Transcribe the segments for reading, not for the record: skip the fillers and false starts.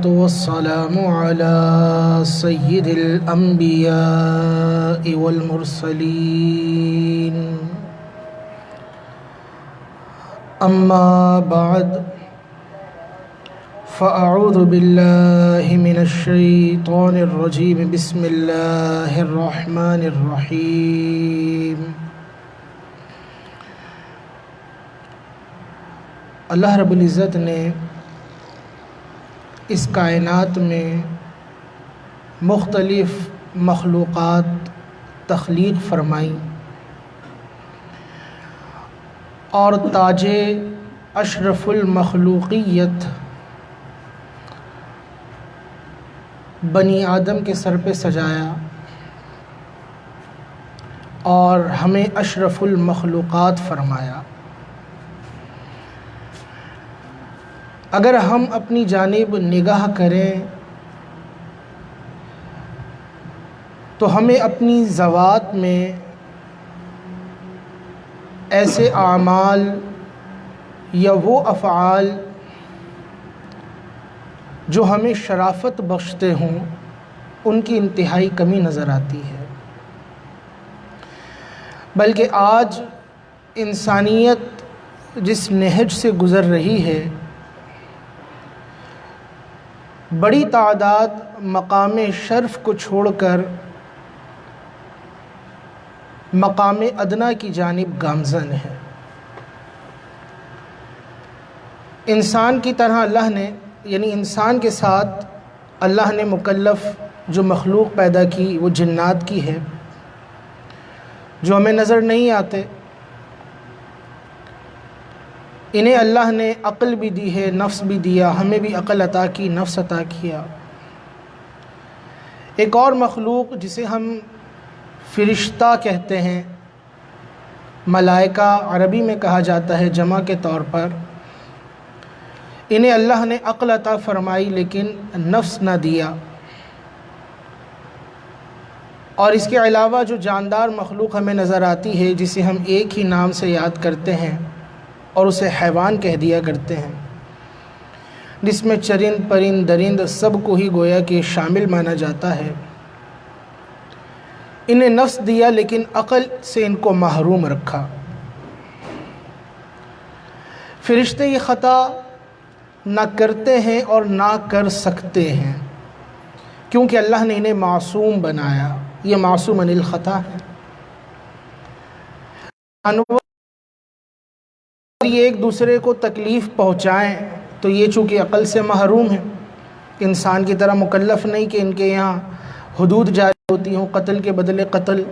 والسلام على سيد الأنبياء والمرسلين أما بعد فأعوذ بالله من الشيطان الرجيم بسم الله الرحمن الرحيم اللہ رب العزت نے اس کائنات میں مختلف مخلوقات تخلیق فرمائی اور تاج اشرف المخلوقیت بنی آدم کے سر پہ سجایا اور ہمیں اشرف المخلوقات فرمایا۔ اگر ہم اپنی جانب نگاہ کریں تو ہمیں اپنی ذوات میں ایسے اعمال یا وہ افعال جو ہمیں شرافت بخشتے ہوں ان کی انتہائی کمی نظر آتی ہے، بلکہ آج انسانیت جس نہج سے گزر رہی ہے، بڑی تعداد مقام شرف کو چھوڑ کر مقام ادنا کی جانب گامزن ہے۔ انسان کی طرح اللہ نے انسان کے ساتھ اللہ نے مکلف جو مخلوق پیدا کی وہ جنات کی ہے، جو ہمیں نظر نہیں آتے۔ انہیں اللہ نے عقل بھی دی ہے، نفس بھی دیا، ہمیں بھی عقل عطا کی، نفس عطا کیا۔ ایک اور مخلوق جسے ہم فرشتہ کہتے ہیں، ملائکہ عربی میں کہا جاتا ہے جمع کے طور پر، انہیں اللہ نے عقل عطا فرمائی لیکن نفس نہ دیا۔ اور اس کے علاوہ جو جاندار مخلوق ہمیں نظر آتی ہے جسے ہم ایک ہی نام سے یاد کرتے ہیں اور اسے حیوان کہہ دیا کرتے ہیں، جس میں چرند پرند درند سب کو ہی گویا کہ شامل مانا جاتا ہے، انہیں نفس دیا لیکن عقل سے ان کو محروم رکھا۔ فرشتے یہ خطا نہ کرتے ہیں اور نہ کر سکتے ہیں کیونکہ اللہ نے انہیں معصوم بنایا، یہ معصوم عن الخطا ہے۔ یہ ایک دوسرے کو تکلیف پہنچائیں تو یہ چونکہ عقل سے محروم ہے، انسان کی طرح مکلف نہیں کہ ان کے یہاں حدود جاری ہوتی ہوں، قتل کے بدلے قتل۔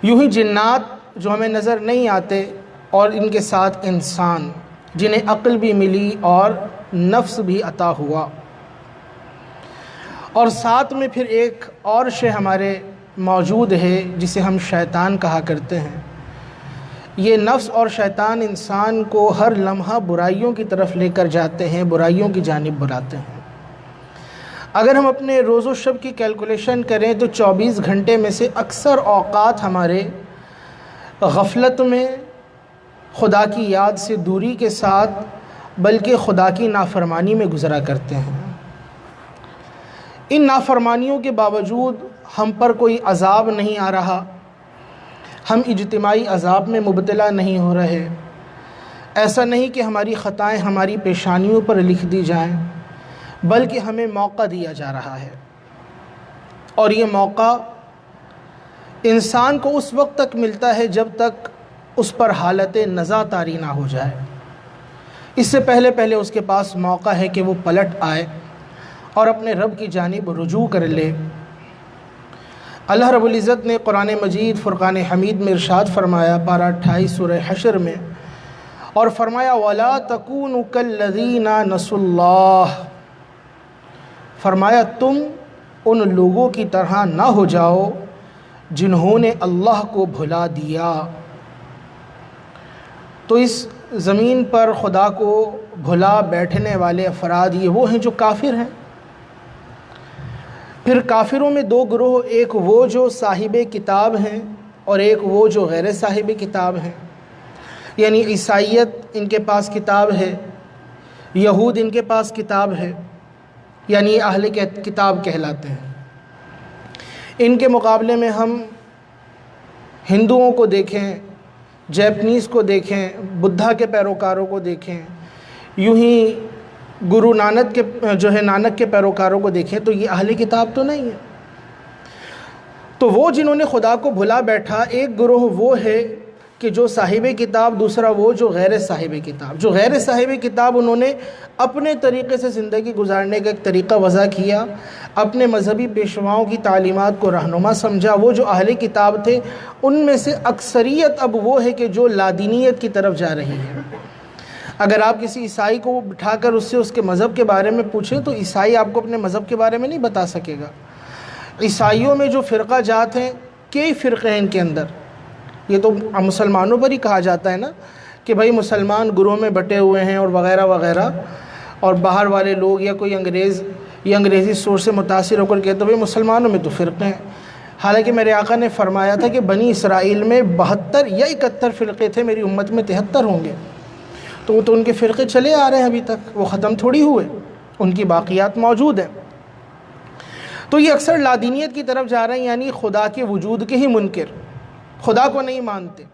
یوں ہی جنات جو ہمیں نظر نہیں آتے اور ان کے ساتھ انسان جنہیں عقل بھی ملی اور نفس بھی عطا ہوا، اور ساتھ میں پھر ایک اور شے ہمارے موجود ہے جسے ہم شیطان کہا کرتے ہیں۔ یہ نفس اور شیطان انسان کو ہر لمحہ برائیوں کی طرف لے کر جاتے ہیں، برائیوں کی جانب بلاتے ہیں۔ اگر ہم اپنے روز و شب کی کیلکولیشن کریں تو 24 گھنٹے میں سے اکثر اوقات ہمارے غفلت میں، خدا کی یاد سے دوری کے ساتھ، بلکہ خدا کی نافرمانی میں گزرا کرتے ہیں۔ ان نافرمانیوں کے باوجود ہم پر کوئی عذاب نہیں آ رہا، ہم اجتماعی عذاب میں مبتلا نہیں ہو رہے۔ ایسا نہیں کہ ہماری خطائیں ہماری پیشانیوں پر لکھ دی جائیں، بلکہ ہمیں موقع دیا جا رہا ہے، اور یہ موقع انسان کو اس وقت تک ملتا ہے جب تک اس پر حالت نزا طاری نہ ہو جائے۔ اس سے پہلے اس کے پاس موقع ہے کہ وہ پلٹ آئے اور اپنے رب کی جانب رجوع کر لے۔ اللہ رب العزت نے قرآن مجید فرقان حمید میں ارشاد فرمایا، پارہ 28 سورہ حشر میں، اور فرمایا وَلَا تَكُونُوا كَالَّذِينَ نَسُوا اللَّهَ، فرمایا تم ان لوگوں کی طرح نہ ہو جاؤ جنہوں نے اللہ کو بھلا دیا۔ تو اس زمین پر خدا کو بھلا بیٹھنے والے افراد یہ وہ ہیں جو کافر ہیں۔ پھر کافروں میں دو گروہ، ایک وہ جو صاحب کتاب ہیں اور ایک وہ جو غیر صاحب کتاب ہیں، یعنی عیسائیت ان کے پاس کتاب ہے، یہود ان کے پاس کتاب ہے، یعنی اہل کتاب کہلاتے ہیں۔ ان کے مقابلے میں ہم ہندوؤں کو دیکھیں، جیپنیز کو دیکھیں، بدھا کے پیروکاروں کو دیکھیں، یوں ہی گرو نانک کے نانک کے پیروکاروں کو دیکھیں، تو یہ اہل کتاب تو نہیں ہے۔ تو وہ جنہوں نے خدا کو بھلا بیٹھا، ایک گروہ وہ ہے کہ جو صاحب کتاب، دوسرا وہ جو غیر صاحب کتاب۔ جو غیر صاحب کتاب، انہوں نے اپنے طریقے سے زندگی گزارنے کا ایک طریقہ وضع کیا، اپنے مذہبی پیشواؤں کی تعلیمات کو رہنما سمجھا۔ وہ جو اہل کتاب تھے، ان میں سے اکثریت اب وہ ہے کہ جو لادینیت کی طرف جا رہی ہے۔ اگر آپ کسی عیسائی کو بٹھا کر اس سے اس کے مذہب کے بارے میں پوچھیں تو عیسائی آپ کو اپنے مذہب کے بارے میں نہیں بتا سکے گا۔ عیسائیوں میں جو فرقہ جات ہیں، کئی فرقے ہیں ان کے اندر۔ یہ تو مسلمانوں پر ہی کہا جاتا ہے نا کہ بھائی مسلمان گروہ میں بٹے ہوئے ہیں اور وغیرہ وغیرہ، اور باہر والے لوگ یا کوئی انگریزی سوچ سے متاثر ہو کر کہتے بھائی مسلمانوں میں تو فرقے ہیں۔ حالانکہ میرے آقا نے فرمایا تھا کہ بنی اسرائیل میں 72 یا 71 فرقے تھے، میری امت میں 73 ہوں گے۔ تو وہ تو ان کے فرقے چلے آ رہے ہیں ابھی تک، وہ ختم تھوڑی ہوئے، ان کی باقیات موجود ہیں۔ تو یہ اکثر لادینیت کی طرف جا رہے ہیں، یعنی خدا کے وجود کے ہی منکر، خدا کو نہیں مانتے۔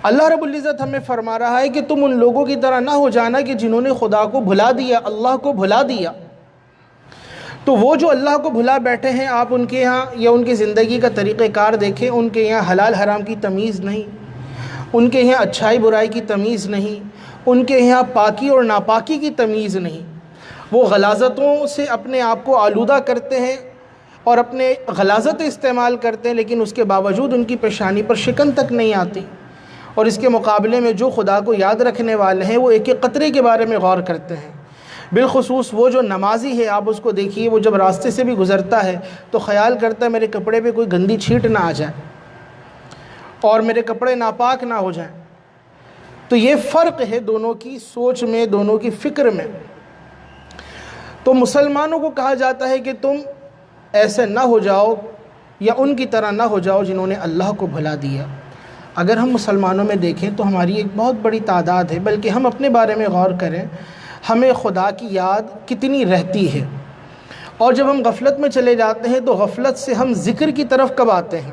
اللہ رب العزت ہمیں فرما رہا ہے کہ تم ان لوگوں کی طرح نہ ہو جانا کہ جنہوں نے خدا کو بھلا دیا، اللہ کو بھلا دیا۔ تو وہ جو اللہ کو بھلا بیٹھے ہیں، آپ ان کے ہاں یا ان کی زندگی کا طریقہ کار دیکھیں، ان کے یہاں حلال حرام کی تمیز نہیں، ان کے یہاں اچھائی برائی کی تمیز نہیں، ان کے یہاں پاکی اور ناپاکی کی تمیز نہیں۔ وہ غلاظتوں سے اپنے آپ کو آلودہ کرتے ہیں اور اپنے غلاظت استعمال کرتے ہیں، لیکن اس کے باوجود ان کی پیشانی پر شکن تک نہیں آتی۔ اور اس کے مقابلے میں جو خدا کو یاد رکھنے والے ہیں، وہ ایک ایک قطرے کے بارے میں غور کرتے ہیں۔ بالخصوص وہ جو نمازی ہے، آپ اس کو دیکھیے، وہ جب راستے سے بھی گزرتا ہے تو خیال کرتا ہے میرے کپڑے پہ کوئی گندی چھینٹ نہ آ جائے اور میرے کپڑے ناپاک نہ ہو جائیں۔ تو یہ فرق ہے دونوں کی سوچ میں، دونوں کی فکر میں۔ تو مسلمانوں کو کہا جاتا ہے کہ تم ایسے نہ ہو جاؤ یا ان کی طرح نہ ہو جاؤ جنہوں نے اللہ کو بھلا دیا۔ اگر ہم مسلمانوں میں دیکھیں تو ہماری ایک بہت بڑی تعداد ہے، بلکہ ہم اپنے بارے میں غور کریں، ہمیں خدا کی یاد کتنی رہتی ہے، اور جب ہم غفلت میں چلے جاتے ہیں تو غفلت سے ہم ذکر کی طرف کب آتے ہیں۔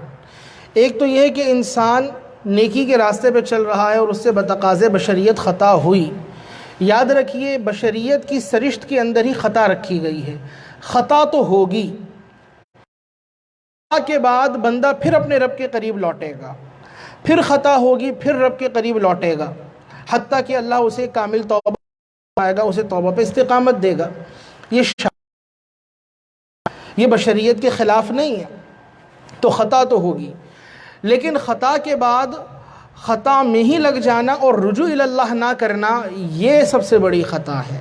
ایک تو یہ ہے کہ انسان نیکی کے راستے پہ چل رہا ہے اور اس سے بتقاضے بشریت خطا ہوئی۔ یاد رکھیے، بشریت کی سرشت کے اندر ہی خطا رکھی گئی ہے، خطا تو ہوگی۔ خطا کے بعد بندہ پھر اپنے رب کے قریب لوٹے گا، پھر خطا ہوگی، پھر رب کے قریب لوٹے گا، حتیٰ کہ اللہ اسے کامل توبہ آئے گا، اسے توبہ پہ استقامت دے گا۔ یہ بشریت کے خلاف نہیں ہے، تو خطا تو ہوگی، لیکن خطا کے بعد خطا میں ہی لگ جانا اور رجوع اللہ نہ کرنا، یہ سب سے بڑی خطا ہے۔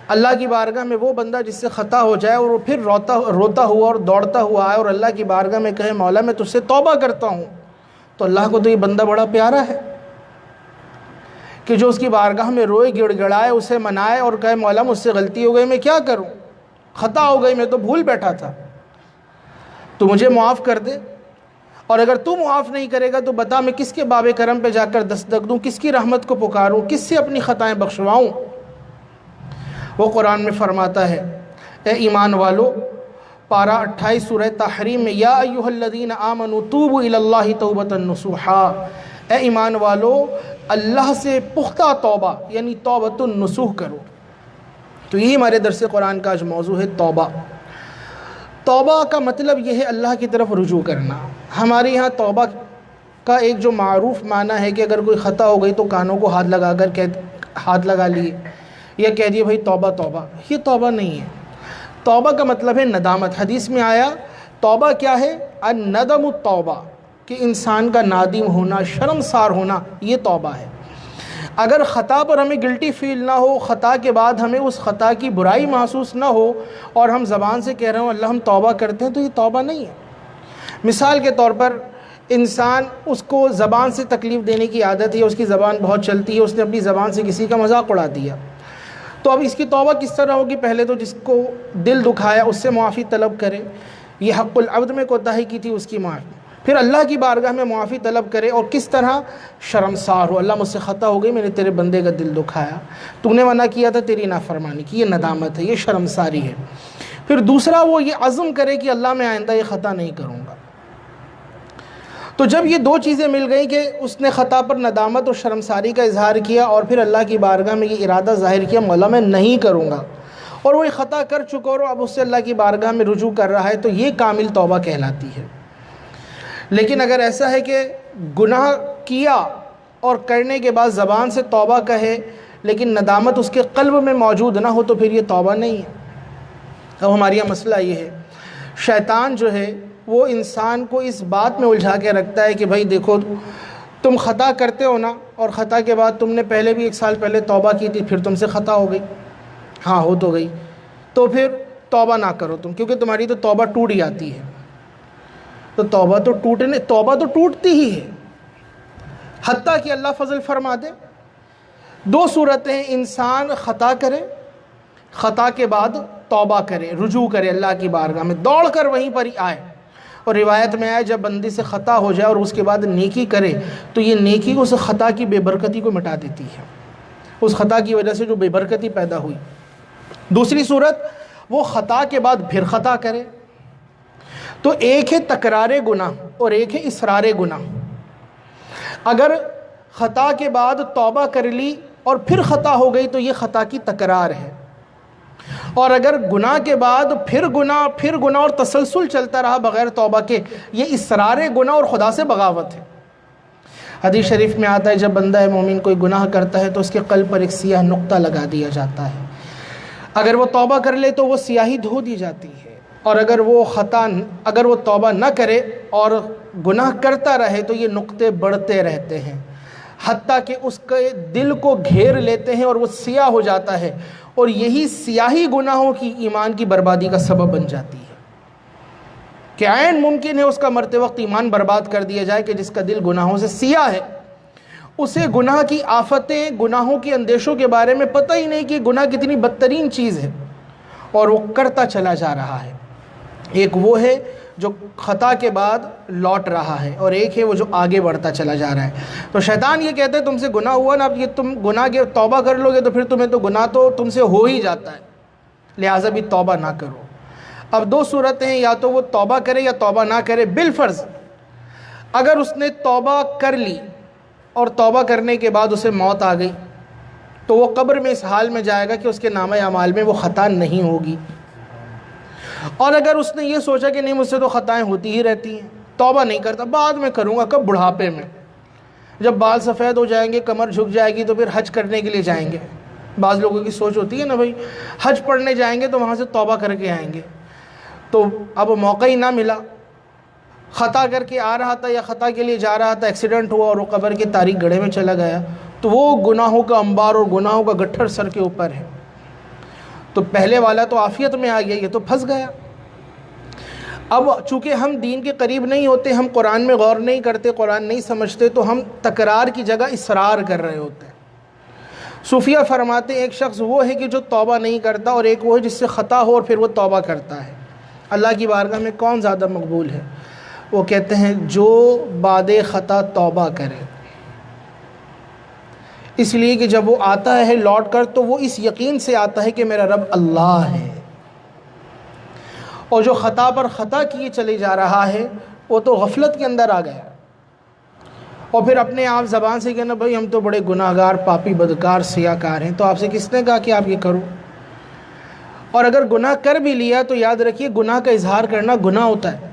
اللہ کی بارگاہ میں وہ بندہ جس سے خطا ہو جائے اور وہ پھر روتا ہوا اور دوڑتا ہوا آئے اور اللہ کی بارگاہ میں کہے مولا میں تجھ سے توبہ کرتا ہوں، تو اللہ کو تو یہ بندہ بڑا پیارا ہے کہ جو اس کی بارگاہ میں روئے، گڑ گڑائے، اسے منائے اور کہے مولا مجھ سے غلطی ہو گئی، میں کیا کروں، خطا ہو گئی، میں تو بھول بیٹھا تھا، تو مجھے معاف کر دے۔ اور اگر تو معاف نہیں کرے گا تو بتا میں کس کے باب کرم پہ جا کر دستک دوں، کس کی رحمت کو پکاروں، کس سے اپنی خطائیں بخشواؤں۔ وہ قرآن میں فرماتا ہے، اے ایمان والو، پارہ 28 سورہ تحریم میں، یا ایھا الذین آمنوا توبوا الی اللہ توبۃ نصوحا، اے ایمان والو اللہ سے پختہ توبہ یعنی توبۃ النصوح کرو۔ تو یہی ہمارے درس قرآن کا آج موضوع ہے، توبہ۔ توبہ کا مطلب یہ ہے اللہ کی طرف رجوع کرنا۔ ہمارے یہاں توبہ کا ایک جو معروف معنی ہے کہ اگر کوئی خطا ہو گئی تو کانوں کو ہاتھ لگا لیے یا کہہ دیے بھائی توبہ توبہ، یہ توبہ نہیں ہے۔ توبہ کا مطلب ہے ندامت۔ حدیث میں آیا توبہ کیا ہے، الندم التوبہ، کہ انسان کا نادم ہونا، شرمسار ہونا، یہ توبہ ہے۔ اگر خطا پر ہمیں گلٹی فیل نہ ہو، خطا کے بعد ہمیں اس خطا کی برائی محسوس نہ ہو اور ہم زبان سے کہہ رہے ہوں اللہ ہم توبہ کرتے ہیں، تو یہ توبہ نہیں ہے۔ مثال کے طور پر انسان، اس کو زبان سے تکلیف دینے کی عادت ہے، اس کی زبان بہت چلتی ہے، اس نے اپنی زبان سے کسی کا مذاق اڑا دیا، تو اب اس کی توبہ کس طرح ہوگی؟ پہلے تو جس کو دل دکھایا اس سے معافی طلب کرے، یہ حق العبد میں کوتاہی کی تھی اس کی معافی، پھر اللہ کی بارگاہ میں معافی طلب کرے اور کس طرح شرمسار ہو، اللہ مجھ سے خطا ہو گئی، میں نے تیرے بندے کا دل دکھایا، تو نے منع کیا تھا، تیری نافرمانی کی، یہ ندامت ہے، یہ شرمساری ہے۔ پھر دوسرا وہ یہ عزم کرے کہ اللہ میں آئندہ یہ خطا نہیں کروں گا۔ تو جب یہ دو چیزیں مل گئیں کہ اس نے خطا پر ندامت اور شرمساری کا اظہار کیا اور پھر اللہ کی بارگاہ میں یہ ارادہ ظاہر کیا مولا میں نہیں کروں گا، اور وہ خطا کر چکا اور اب اس سے اللہ کی بارگاہ میں رجوع کر رہا ہے، تو یہ کامل توبہ کہلاتی ہے۔ لیکن اگر ایسا ہے کہ گناہ کیا اور کرنے کے بعد زبان سے توبہ کہے لیکن ندامت اس کے قلب میں موجود نہ ہو، تو پھر یہ توبہ نہیں ہے۔ اب ہمارے یہاں مسئلہ یہ ہے، شیطان جو ہے وہ انسان کو اس بات میں الجھا کے رکھتا ہے کہ بھائی دیکھو تم خطا کرتے ہو نا، اور خطا کے بعد تم نے پہلے بھی 1 سال پہلے توبہ کی تھی، پھر تم سے خطا ہو گئی، ہاں ہو تو گئی، تو پھر توبہ نہ کرو تم، کیونکہ تمہاری تو توبہ ٹوٹ جاتی ہے۔ تو توبہ تو ٹوٹتی ہی ہے، حتیٰ کہ اللہ فضل فرما دے 2 صورتیں، انسان خطا کرے، خطا کے بعد توبہ کرے، رجوع کرے اللہ کی بارگاہ میں، دوڑ کر وہیں پر ہی آئے۔ اور روایت میں آئے جب بندے سے خطا ہو جائے اور اس کے بعد نیکی کرے تو یہ نیکی اس خطا کی بے برکتی کو مٹا دیتی ہے، اس خطا کی وجہ سے جو بے برکتی پیدا ہوئی۔ دوسری صورت، وہ خطا کے بعد پھر خطا کرے، تو ایک ہے تکرار گناہ اور ایک ہے اصرار گناہ۔ اگر خطا کے بعد توبہ کر لی اور پھر خطا ہو گئی تو یہ خطا کی تکرار ہے، اور اگر گناہ کے بعد پھر گناہ اور تسلسل چلتا رہا بغیر توبہ کے، یہ اصرار گناہ اور خدا سے بغاوت ہے۔ حدیث شریف میں آتا ہے جب بندہ مومن کوئی گناہ کرتا ہے تو اس کے قلب پر ایک سیاہ نقطہ لگا دیا جاتا ہے، اگر وہ توبہ کر لے تو وہ سیاہی دھو دی جاتی ہے، اور اگر وہ توبہ نہ کرے اور گناہ کرتا رہے تو یہ نقطے بڑھتے رہتے ہیں، حتیٰ کہ اس کے دل کو گھیر لیتے ہیں اور وہ سیاہ ہو جاتا ہے، اور یہی سیاہی گناہوں کی ایمان کی بربادی کا سبب بن جاتی ہے، کہ عین ممکن ہے اس کا مرتے وقت ایمان برباد کر دیا جائے کہ جس کا دل گناہوں سے سیاہ ہے، اسے گناہ کی آفتیں، گناہوں کے اندیشوں کے بارے میں پتہ ہی نہیں کہ گناہ کتنی بدترین چیز ہے، اور وہ کرتا چلا جا رہا ہے۔ ایک وہ ہے جو خطا کے بعد لوٹ رہا ہے، اور ایک ہے وہ جو آگے بڑھتا چلا جا رہا ہے۔ تو شیطان یہ کہتے ہیں تم سے گناہ ہوا نا، اب یہ تم گناہ کے توبہ کر لو گے تو پھر تمہیں تو گناہ تو تم سے ہو ہی جاتا ہے، لہٰذا بھی توبہ نہ کرو۔ اب 2 صورتیں ہیں، یا تو وہ توبہ کرے یا توبہ نہ کرے۔ بالفرض اگر اس نے توبہ کر لی اور توبہ کرنے کے بعد اسے موت آ گئی تو وہ قبر میں اس حال میں جائے گا کہ اس کے نامہ اعمال میں وہ خطا نہیں ہوگی۔ اور اگر اس نے یہ سوچا کہ نہیں مجھ سے تو خطائیں ہوتی ہی رہتی ہیں، توبہ نہیں کرتا، بعد میں کروں گا، کب؟ بڑھاپے میں، جب بال سفید ہو جائیں گے، کمر جھک جائے گی تو پھر حج کرنے کے لیے جائیں گے۔ بعض لوگوں کی سوچ ہوتی ہے نا بھائی حج پڑھنے جائیں گے تو وہاں سے توبہ کر کے آئیں گے، تو اب موقع ہی نہ ملا، خطا کر کے آ رہا تھا یا خطا کے لیے جا رہا تھا، ایکسیڈنٹ ہوا اور وہ قبر کے تاریک گڑھے میں چلا گیا، تو وہ گناہوں کا انبار اور گناہوں کا گٹھر سر کے اوپر ہے۔ تو پہلے والا تو عافیت میں آ گیا، یہ تو پھنس گیا۔ اب چونکہ ہم دین کے قریب نہیں ہوتے، ہم قرآن میں غور نہیں کرتے، قرآن نہیں سمجھتے، تو ہم تکرار کی جگہ اصرار کر رہے ہوتے ہیں۔ صوفیہ فرماتے ہیں ایک شخص وہ ہے کہ جو توبہ نہیں کرتا، اور ایک وہ ہے جس سے خطا ہو اور پھر وہ توبہ کرتا ہے۔ اللہ کی بارگاہ میں کون زیادہ مقبول ہے؟ وہ کہتے ہیں جو بعد خطا توبہ کرے، اس لیے کہ جب وہ آتا ہے لوٹ کر تو وہ اس یقین سے آتا ہے کہ میرا رب اللہ ہے، اور جو خطا پر خطا کیے چلے جا رہا ہے وہ تو غفلت کے اندر آ گیا، اور پھر اپنے آپ زبان سے کہنا بھائی ہم تو بڑے گناہ گار، پاپی، بدکار، سیاہ کار ہیں، تو آپ سے کس نے کہا کہ آپ یہ کرو؟ اور اگر گناہ کر بھی لیا تو یاد رکھیے گناہ کا اظہار کرنا گناہ ہوتا ہے۔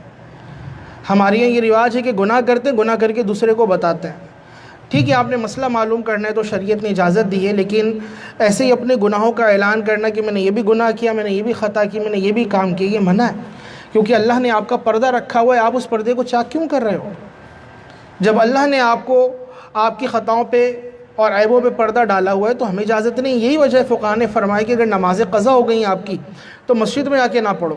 ہمارے یہاں یہ رواج ہے کہ گناہ کرتے ہیں، گناہ کر کے دوسرے کو بتاتے ہیں۔ ٹھیک ہے آپ نے مسئلہ معلوم کرنا ہے تو شریعت نے اجازت دی ہے، لیکن ایسے ہی اپنے گناہوں کا اعلان کرنا کہ میں نے یہ بھی گناہ کیا، میں نے یہ بھی خطا کی، میں نے یہ بھی کام کیا، یہ منع ہے، کیونکہ اللہ نے آپ کا پردہ رکھا ہوا ہے، آپ اس پردے کو چاک کیوں کر رہے ہو؟ جب اللہ نے آپ کو آپ کی خطاؤں پہ اور عیبوں پہ پردہ ڈالا ہوا ہے تو ہمیں اجازت نہیں۔ یہی وجہ فقہاء نے فرمایا کہ اگر نمازیں قضا ہو گئیں آپ کی تو مسجد میں آ کے نہ پڑھو۔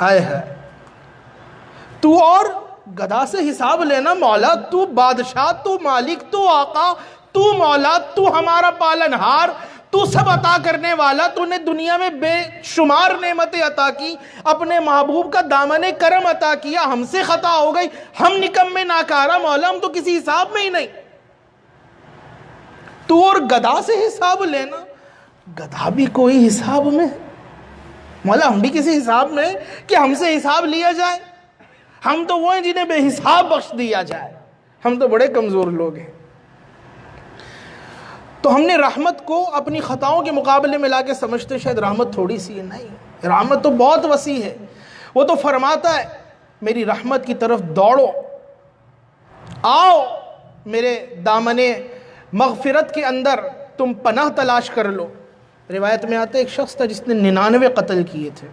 آئے ہے تو اور گدھا سے حساب لینا مولا، تو بادشاہ، تو مالک، تو آقا، تو مولا، تو ہمارا پالنہار، تو سب عطا کرنے والا، تو نے دنیا میں بے شمار نعمتیں عطا کی، اپنے محبوب کا دامن کرم عطا کیا، ہم سے خطا ہو گئی، ہم نکمے ناکارہ مولا، ہم تو کسی حساب میں ہی نہیں، تو اور گدھا سے حساب لینا، گدھا بھی کوئی حساب میں مولا، ہم بھی کسی حساب میں کہ ہم سے حساب لیا جائے؟ ہم تو وہ ہیں جنہیں بے حساب بخش دیا جائے، ہم تو بڑے کمزور لوگ ہیں۔ تو ہم نے رحمت کو اپنی خطاؤں کے مقابلے میں لا کے سمجھتے شاید رحمت تھوڑی سی ہے، نہیں، رحمت تو بہت وسیع ہے۔ وہ تو فرماتا ہے میری رحمت کی طرف دوڑو، آؤ میرے دامن مغفرت کے اندر تم پناہ تلاش کر لو۔ روایت میں آتا ہے ایک شخص تھا جس نے 99 قتل کیے تھے،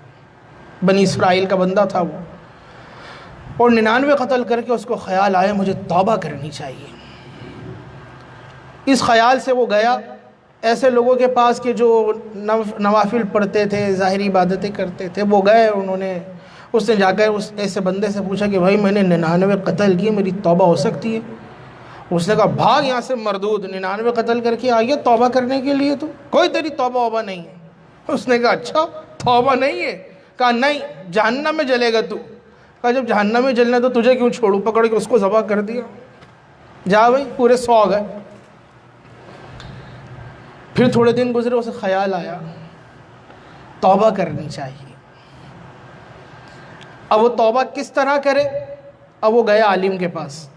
بنی اسرائیل کا بندہ تھا وہ، اور 99 قتل کر کے اس کو خیال آیا مجھے توبہ کرنی چاہیے۔ اس خیال سے وہ گیا ایسے لوگوں کے پاس کہ جو نوافل پڑھتے تھے، ظاہری عبادتیں کرتے تھے، وہ گئے، اس نے جا کر اس ایسے بندے سے پوچھا کہ بھائی میں نے 99 قتل کیے، میری توبہ ہو سکتی ہے؟ اس نے کہا بھاگ یہاں سے مردود، 99 قتل کر کے آئیے توبہ کرنے کے لیے، تو کوئی تیری توبہ وبہ نہیں ہے۔ اس نے کہا اچھا توبہ نہیں ہے؟ کہا نہیں، جہنم میں جلے گا تو۔ کہا جب جہنم میں جلنا تو تجھے کیوں چھوڑوں؟ پکڑ کے اس کو ذبح کر دیا، جا بھائی، پورے 100 گئے۔ پھر تھوڑے دن گزرے، اسے خیال آیا توبہ کرنی چاہیے۔ اب وہ توبہ کس طرح کرے؟ اب وہ گیا عالم کے پاس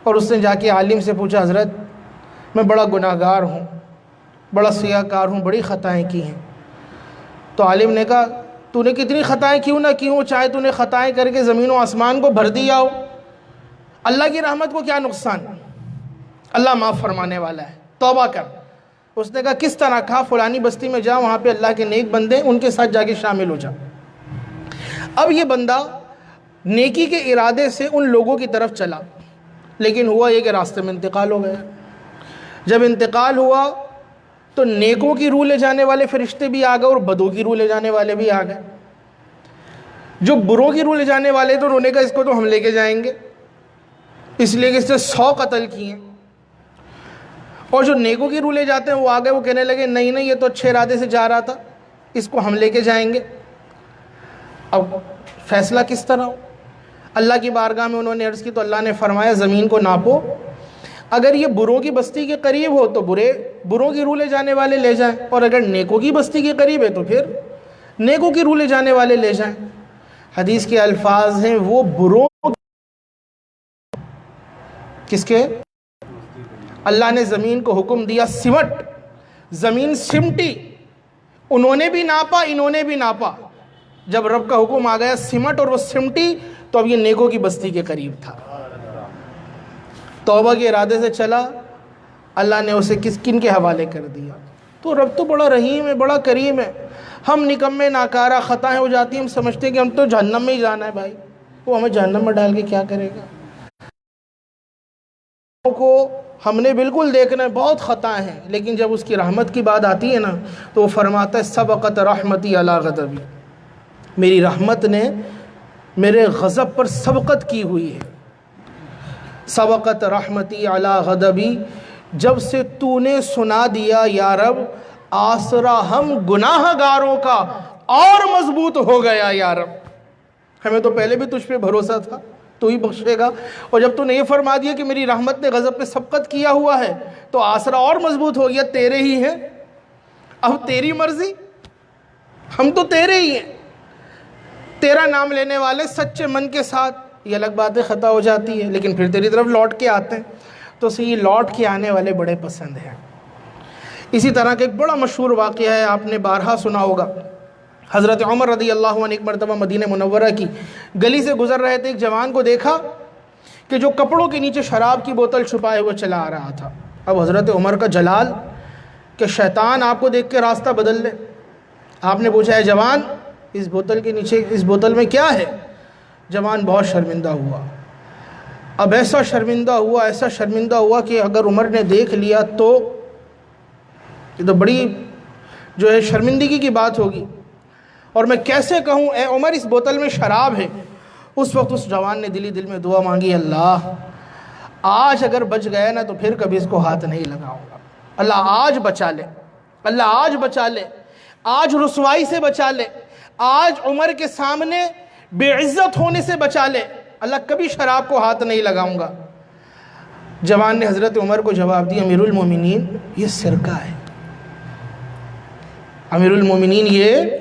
اور اس نے جا کے عالم سے پوچھا حضرت میں بڑا گناہ گار ہوں، بڑا سیاہ کار ہوں، بڑی خطائیں کی ہیں۔ تو عالم نے کہا تو نے کتنی خطائیں کیوں نہ کی ہوں، چاہے تو نے خطائیں کر کے زمین و آسمان کو بھر دیا ہو، اللہ کی رحمت کو کیا نقصان؟ اللہ معاف فرمانے والا ہے، توبہ کر۔ اس نے کہا کس طرح؟ کہا فلانی بستی میں جا، وہاں پہ اللہ کے نیک بندے، ان کے ساتھ جا کے شامل ہو جا۔ اب یہ بندہ نیکی کے ارادے سے ان لوگوں کی طرف چلا، لیکن ہوا یہ کہ راستے میں انتقال ہو گیا۔ جب انتقال ہوا تو نیکوں کی روح لے جانے والے فرشتے بھی آ گئے اور بدوں کی روح لے جانے والے بھی آ گئے۔ جو بروں کی روح لے جانے والے تو انہوں نے کہا اس کو تو ہم لے کے جائیں گے، اس لیے کہ اس نے 100 قتل کیے ہیں۔ اور جو نیکوں کی روح لے جاتے ہیں وہ آگے، وہ کہنے لگے نہیں نہیں، یہ تو اچھے ارادے سے جا رہا تھا، اس کو ہم لے کے جائیں گے۔ اب فیصلہ کس طرح ہو؟ اللہ کی بارگاہ میں انہوں نے عرض کی تو اللہ نے فرمایا زمین کو ناپو، اگر یہ بروں کی بستی کے قریب ہو تو بروں کی روح لے جانے والے لے جائیں، اور اگر نیکوں کی بستی کے قریب ہے تو پھر نیکوں کی روح لے جانے والے لے جائیں۔ حدیث کے الفاظ ہیں وہ بروں کس کے؟ اللہ نے زمین کو حکم دیا سمٹ، زمین سمٹی، انہوں نے بھی ناپا انہوں نے بھی ناپا، جب رب کا حکم آ گیا سمٹ اور وہ سمٹی تو اب یہ نیکوں کی بستی کے قریب تھا۔ توبہ کے ارادے سے چلا، اللہ نے اسے کن کے حوالے کر دیا؟ تو رب تو بڑا رحیم ہے، بڑا کریم ہے۔ ہم نکمے ناکارہ، خطائیں ہو جاتی ہیں، ہم سمجھتے ہیں کہ ہم تو جہنم میں ہی جانا ہے، بھائی وہ ہمیں جہنم میں ڈال کے کیا کرے گا؟ کو ہم نے بالکل دیکھنا ہے بہت خطائیں ہیں، لیکن جب اس کی رحمت کی بات آتی ہے نا تو وہ فرماتا ہے سبقت رحمتی علی غضبی، میری رحمت نے میرے غضب پر سبقت کی ہوئی ہے۔ سبقت رحمتی علی غضبی، جب سے تو نے سنا دیا یا رب آسرا ہم گناہ گاروں کا اور مضبوط ہو گیا یا رب، ہمیں تو پہلے بھی تجھ پہ بھروسہ تھا تو ہی بخشے گا، اور جب تو نے یہ فرما دیا کہ میری رحمت نے غضب پہ سبقت کیا ہوا ہے تو آسرا اور مضبوط ہو گیا، تیرے ہی ہیں، اب تیری مرضی، ہم تو تیرے ہی ہیں۔ تیرا نام لینے والے سچے من کے ساتھ، یہ الگ باتیں خطا ہو جاتی ہے لیکن پھر تیری طرف لوٹ کے آتے ہیں، تو اسے یہ لوٹ کے آنے والے بڑے پسند ہیں۔ اسی طرح کا ایک بڑا مشہور واقعہ ہے، آپ نے بارہا سنا ہوگا، حضرت عمر رضی اللہ عنہ ایک مرتبہ مدینہ منورہ کی گلی سے گزر رہے تھے، ایک جوان کو دیکھا کہ جو کپڑوں کے نیچے شراب کی بوتل چھپائے ہوئے چلا آ رہا تھا۔ اب حضرت عمر کا جلال کہ شیطان آپ کو دیکھ کے راستہ بدل لے، آپ نے پوچھا ہے جوان اس بوتل کے نیچے اس بوتل میں کیا ہے؟ جوان بہت شرمندہ ہوا، اب ایسا شرمندہ ہوا کہ اگر عمر نے دیکھ لیا تو یہ تو بڑی جو ہے شرمندگی کی بات ہوگی۔ اور میں کیسے کہوں اے عمر اس بوتل میں شراب ہے۔ اس وقت اس جوان نے دل میں دعا مانگی، اللہ آج اگر بچ گیا نا تو پھر کبھی اس کو ہاتھ نہیں لگاؤں گا، اللہ آج بچا لے، اللہ آج بچا لے، آج رسوائی سے بچا لے، آج عمر کے سامنے بے عزت ہونے سے بچا لے، اللہ کبھی شراب کو ہاتھ نہیں لگاؤں گا۔ جوان نے حضرت عمر کو جواب دیا، امیر المومنین یہ سرقہ ہے، امیر المومنین یہ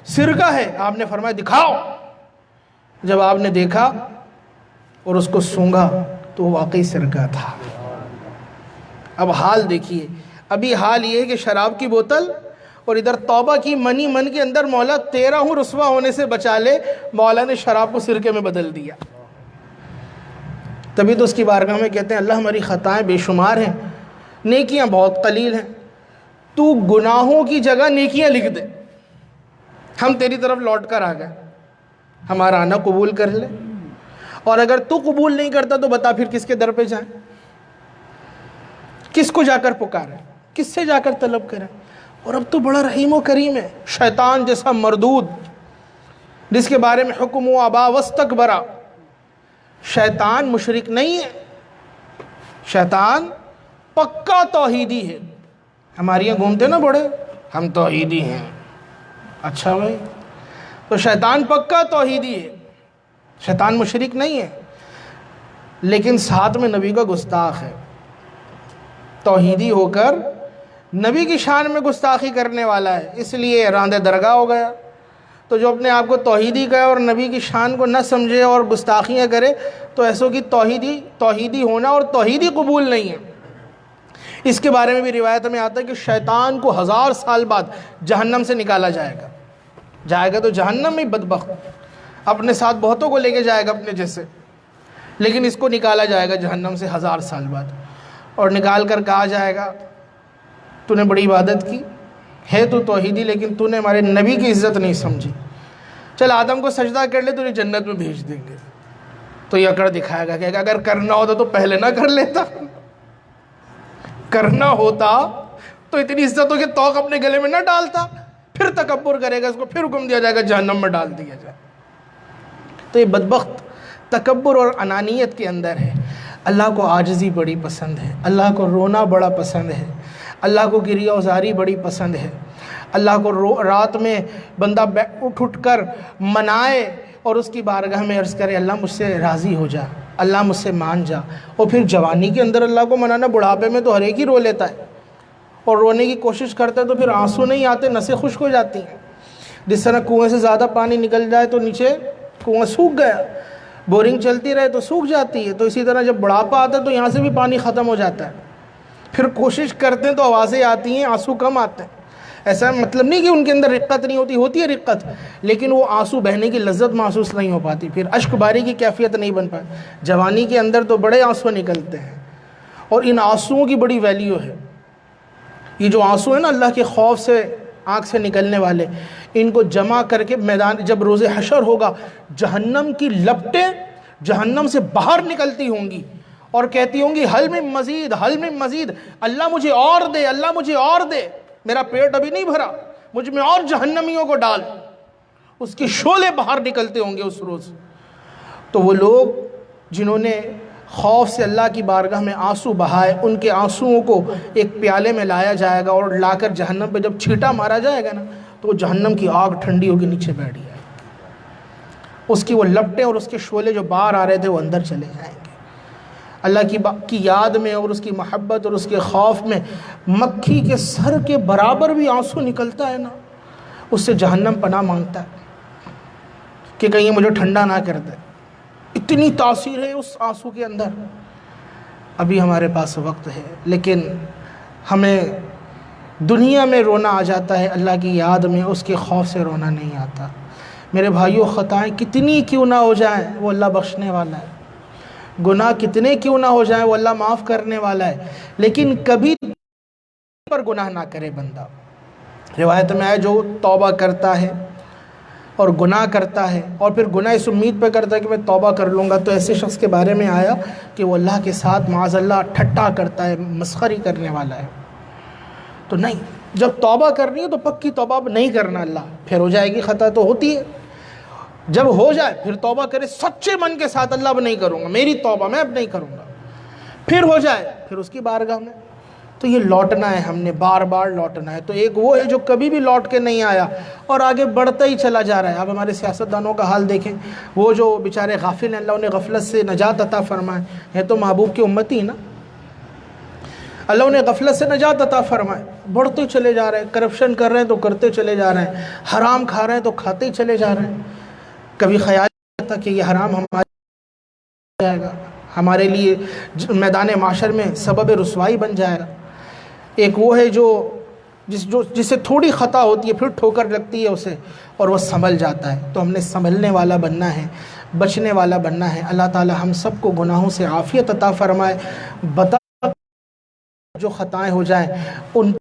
سرقہ ہے۔ آپ نے فرمایا دکھاؤ۔ جب آپ نے دیکھا اور اس کو سونگھا تو وہ واقعی سرقہ تھا۔ اب حال دیکھیے، ابھی حال یہ ہے کہ شراب کی بوتل اور ادھر توبہ کی منی من کے اندر مولا تیرا ہوں رسوا ہونے سے بچا لے، مولا نے شراب کو سرکے میں بدل دیا۔ تبھی تو اس کی بارگاہ میں کہتے ہیں اللہ ہماری خطائیں بے شمار ہیں، نیکیاں بہت قلیل ہیں، تو گناہوں کی جگہ نیکیاں لکھ دے، ہم تیری طرف لوٹ کر آ گئے، ہمارا آنا قبول کر لے، اور اگر تو قبول نہیں کرتا تو بتا پھر کس کے در پہ جائیں، کس کو جا کر پکاریں، کس سے جا کر طلب کریں۔ اور اب تو بڑا رحیم و کریم ہے، شیطان جیسا مردود جس کے بارے میں حکم و ابا واستکبرا، شیطان مشرک نہیں ہے، شیطان پکا توحیدی ہے۔ ہمارے یہاں گھومتے نا بڑے، ہم توحیدی ہیں، اچھا بھائی، تو شیطان پکا توحیدی ہے، شیطان مشرک نہیں ہے، لیکن ساتھ میں نبی کا گستاخ ہے، توحیدی ہو کر نبی کی شان میں گستاخی کرنے والا ہے، اس لیے راندے درگاہ ہو گیا۔ تو جو اپنے آپ کو توحیدی کہے اور نبی کی شان کو نہ سمجھے اور گستاخیاں کرے تو ایسوں کی توحیدی ہونا اور توحیدی قبول نہیں ہے۔ اس کے بارے میں بھی روایت میں آتا ہے کہ شیطان کو 1000 سال بعد جہنم سے نکالا جائے گا تو جہنم میں بدبخت، اپنے ساتھ بہتوں کو لے کے جائے گا اپنے جیسے، لیکن اس کو نکالا جائے گا جہنم سے 1000 سال بعد، اور نکال کر کہا جائے گا تو نے بڑی عبادت کی ہے، تو توحیدی، لیکن تو نے ہمارے نبی کی عزت نہیں سمجھی، چل آدم کو سجدہ کر لے تجھے جنت میں بھیج دیں گے۔ تو یہ اکڑ دکھائے گا کہ اگر کرنا ہوتا تو پہلے نہ کر لیتا، کرنا ہوتا تو اتنی عزتوں کے توق اپنے گلے میں نہ ڈالتا، پھر تکبر کرے گا، اس کو پھر حکم دیا جائے گا جہنم میں ڈال دیا جائے۔ تو یہ بدبخت تکبر اور انانیت کے اندر ہے۔ اللہ کو عاجزی بڑی پسند ہے، اللہ کو رونا بڑا پسند ہے، اللہ کو گریہ وزاری بڑی پسند ہے، اللہ کو رات میں بندہ اٹھ کر منائے اور اس کی بارگاہ میں عرض کرے اللہ مجھ سے راضی ہو جا، اللہ مجھ سے مان جا۔ اور پھر جوانی کے اندر اللہ کو منانا، بڑھاپے میں تو ہر ایک ہی رو لیتا ہے اور رونے کی کوشش کرتا ہے تو پھر آنسو نہیں آتے، نسیں خشک ہو جاتی ہیں۔ جس طرح کنویں سے زیادہ پانی نکل جائے تو نیچے کنواں سوکھ گیا، بورنگ چلتی رہے تو سوکھ جاتی ہے، تو اسی طرح جب بڑھاپا آتا ہے تو یہاں سے بھی پانی ختم ہو جاتا ہے، پھر کوشش کرتے ہیں تو آوازیں آتی ہیں، آنسو کم آتے ہیں۔ ایسا مطلب نہیں کہ ان کے اندر رقت نہیں ہوتی ہے رقت، لیکن وہ آنسو بہنے کی لذت محسوس نہیں ہو پاتی، پھر اشک باری کی کیفیت نہیں بن پاتی۔ جوانی کے اندر تو بڑے آنسو نکلتے ہیں، اور ان آنسوؤں کی بڑی ویلیو ہے۔ یہ جو آنسو ہیں نا اللہ کے خوف سے آنکھ سے نکلنے والے، ان کو جمع کر کے میدان جب روز حشر ہوگا، جہنم کی لپٹیں جہنم سے باہر نکلتی ہوں گی اور کہتی ہوں گی حل من مزید، حل من مزید، اللہ مجھے اور دے، اللہ مجھے اور دے، میرا پیٹ ابھی نہیں بھرا، مجھ میں اور جہنمیوں کو ڈال۔ اس کے شعلے باہر نکلتے ہوں گے اس روز۔ تو وہ لوگ جنہوں نے خوف سے اللہ کی بارگاہ میں آنسو بہائے، ان کے آنسوؤں کو ایک پیالے میں لایا جائے گا اور لا کر جہنم پہ جب چھینٹا مارا جائے گا نا تو وہ جہنم کی آگ ٹھنڈی ہو کے نیچے بیٹھ جائے گی، اس کی وہ لپٹیں اور اس کے شعلے جو باہر آ رہے تھے وہ اندر چلے جائیں گے۔ اللہ کی یاد میں اور اس کی محبت اور اس کے خوف میں مکھی کے سر کے برابر بھی آنسو نکلتا ہے نا، اس سے جہنم پناہ مانگتا ہے کہ کہیں مجھے ٹھنڈا نہ کر دے، اتنی تاثیر ہے اس آنسو کے اندر۔ ابھی ہمارے پاس وقت ہے، لیکن ہمیں دنیا میں رونا آ جاتا ہے، اللہ کی یاد میں اس کے خوف سے رونا نہیں آتا۔ میرے بھائیوں، خطائیں کتنی کیوں نہ ہو جائیں وہ اللہ بخشنے والا ہے، گناہ کتنے کیوں نہ ہو جائیں وہ اللہ معاف کرنے والا ہے، لیکن کبھی پر گناہ نہ کرے بندہ۔ روایت میں آئے جو توبہ کرتا ہے اور گناہ کرتا ہے اور پھر گناہ اس امید پہ کرتا ہے کہ میں توبہ کر لوں گا، تو ایسے شخص کے بارے میں آیا کہ وہ اللہ کے ساتھ معاذ اللہ ٹھٹا کرتا ہے، مسخری کرنے والا ہے۔ تو نہیں، جب توبہ کرنی ہے تو پکی توبہ نہیں کرنا اللہ پھر ہو جائے گی خطا تو ہوتی ہے، جب ہو جائے پھر توبہ کرے سچے من کے ساتھ، اللہ اب نہیں کروں گا، میری توبہ میں اب نہیں کروں گا، پھر ہو جائے پھر اس کی بارگاہ میں۔ تو یہ لوٹنا ہے، ہم نے بار بار لوٹنا ہے۔ تو ایک وہ ہے جو کبھی بھی لوٹ کے نہیں آیا اور آگے بڑھتا ہی چلا جا رہا ہے۔ اب ہمارے سیاستدانوں کا حال دیکھیں، وہ جو بیچارے غافل ہیں، اللہ انہیں غفلت سے نجات عطا فرمائے، ہے تو محبوب کی امتی نا، اللہ انہیں غفلت سے نجات عطا فرمائے، بڑھتے چلے جا رہے ہیں، کرپشن کر رہے ہیں تو کرتے چلے جا رہے ہیں، حرام کھا رہے ہیں تو کھاتے ہی چلے جا رہے ہیں۔ کبھی خیال نہیں آتا کہ یہ حرام ہمارے جائے گا، ہمارے لیے میدان معاشر میں سبب رسوائی بن جائے گا۔ ایک وہ ہے جسے تھوڑی خطا ہوتی ہے پھر ٹھوکر لگتی ہے اسے اور وہ سنبھل جاتا ہے۔ تو ہم نے سنبھلنے والا بننا ہے، بچنے والا بننا ہے۔ اللہ تعالی ہم سب کو گناہوں سے عافیت عطا فرمائے۔ بتا جو خطائیں ہو جائیں ان